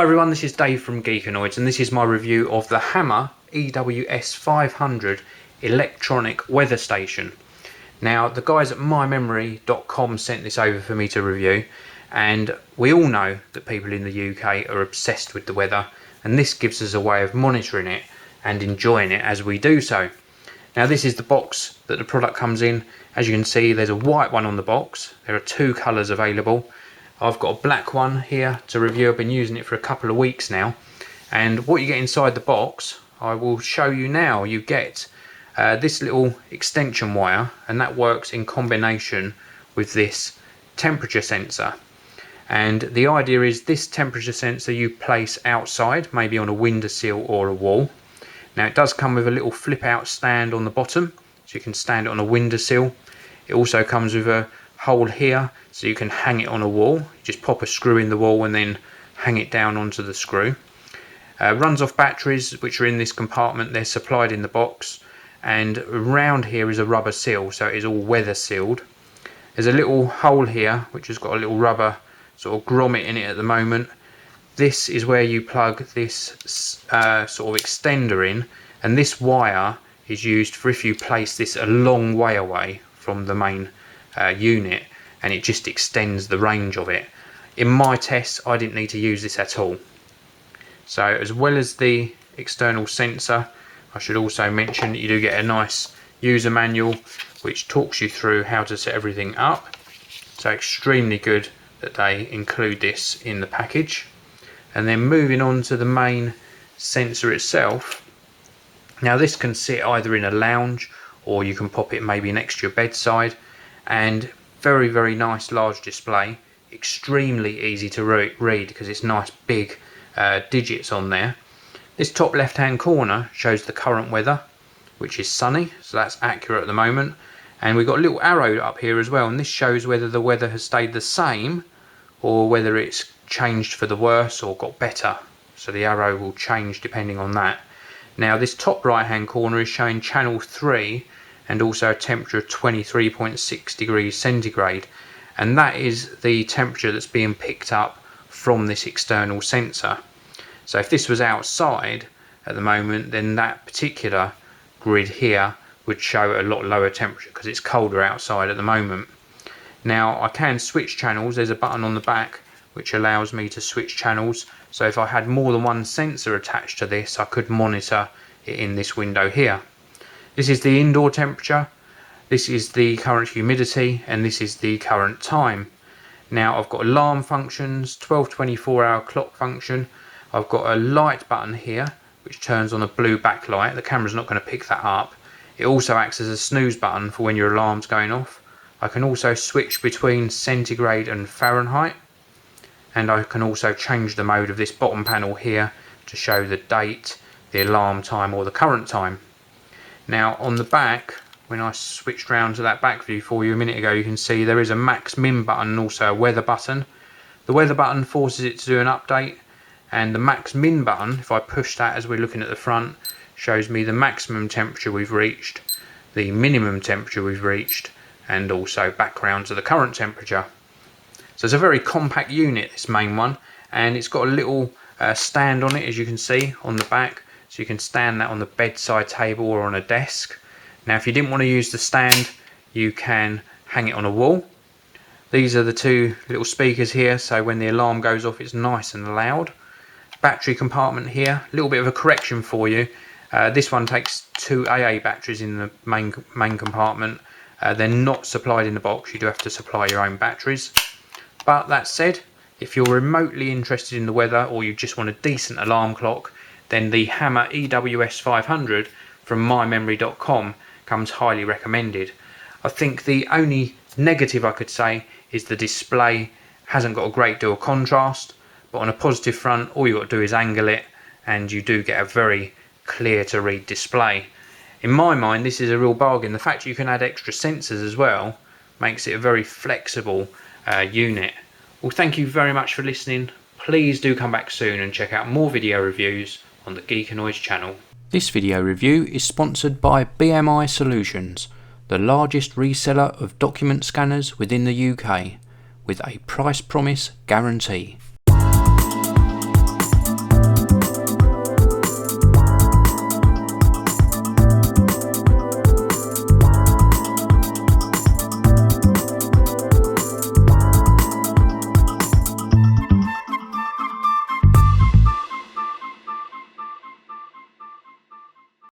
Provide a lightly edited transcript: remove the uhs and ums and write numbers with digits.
Hi everyone, this is Dave from Geekanoids and this is my review of the Hama EWS-500 electronic weather station. Now the guys at mymemory.com sent this over for me to review, and we all know that people in the UK are obsessed with the weather, and this gives us a way of monitoring it and enjoying it as we do so. Now this is the box that the product comes in. As you can see, there's a white one on the box. There are two colours available. I've got a black one here to review. I've been using it for a couple of weeks now, and what you get inside the box I will show you now. You get this little extension wire, and that works in combination with this temperature sensor. And the idea is this temperature sensor you place outside, maybe on a windowsill or a wall. Now it does come with a little flip out stand on the bottom, so you can stand it on a windowsill. It also comes with a hole here so you can hang it on a wall. You just pop a screw in the wall and then hang it down onto the screw. Runs off batteries which are in this compartment. They're supplied in the box, and around here is a rubber seal, so it is all weather sealed. There's a little hole here which has got a little rubber sort of grommet in it at the moment. This is where you plug this sort of extender in, and this wire is used for if you place this a long way away from the main unit, and it just extends the range of it. In my tests I didn't need to use this at all. So as well as the external sensor, I should also mention that you do get a nice user manual which talks you through how to set everything up. So extremely good that they include this in the package. And then moving on to the main sensor itself. Now this can sit either in a lounge, or you can pop it maybe next to your bedside, and very nice large display, extremely easy to read because it's nice big digits on there. This top left hand corner shows the current weather, which is sunny, so that's accurate at the moment. And we've got a little arrow up here as well, and this shows whether the weather has stayed the same or whether it's changed for the worse or got better. So the arrow will change depending on that. Now this top right hand corner is showing channel 3 and also a temperature of 23.6 degrees centigrade, and that is the temperature that's being picked up from this external sensor. So if this was outside at the moment, then that particular grid here would show a lot lower temperature because it's colder outside at the moment. Now I can switch channels. There's a button on the back which allows me to switch channels, so if I had more than one sensor attached to this I could monitor it in this window here. This is the indoor temperature, this is the current humidity, and this is the current time. Now I've got alarm functions, 12-24 hour clock function. I've got a light button here which turns on a blue backlight. The camera's not going to pick that up. It also acts as a snooze button for when your alarm's going off. I can also switch between centigrade and Fahrenheit, and I can also change the mode of this bottom panel here to show the date, the alarm time, or the current time. Now on the back, when I switched round to that back view for you a minute ago, you can see there is a max min button and also a weather button. The weather button forces it to do an update, and the max min button, if I push that as we're looking at the front, shows me the maximum temperature we've reached, the minimum temperature we've reached, and also background to the current temperature. So it's a very compact unit, this main one, and it's got a little stand on it, as you can see on the back, so you can stand that on the bedside table or on a desk. Now if you didn't want to use the stand, you can hang it on a wall. These are the two little speakers here, so when the alarm goes off it's nice and loud. Battery compartment here. A little bit of a correction for you. This one takes 2 AA batteries in the main compartment. They're not supplied in the box, you do have to supply your own batteries. But that said, if you're remotely interested in the weather, or you just want a decent alarm clock, then the Hama EWS-500 from mymemory.com comes highly recommended. I think the only negative I could say is the display hasn't got a great deal of contrast, but on a positive front all you've got to do is angle it and you do get a very clear to read display. In my mind this is a real bargain. The fact you can add extra sensors as well makes it a very flexible unit. Well, thank you very much for listening. Please do come back soon and check out more video reviews on the Geekanoids channel. This video review is sponsored by BMI Solutions, the largest reseller of document scanners within the UK, with a price promise guarantee.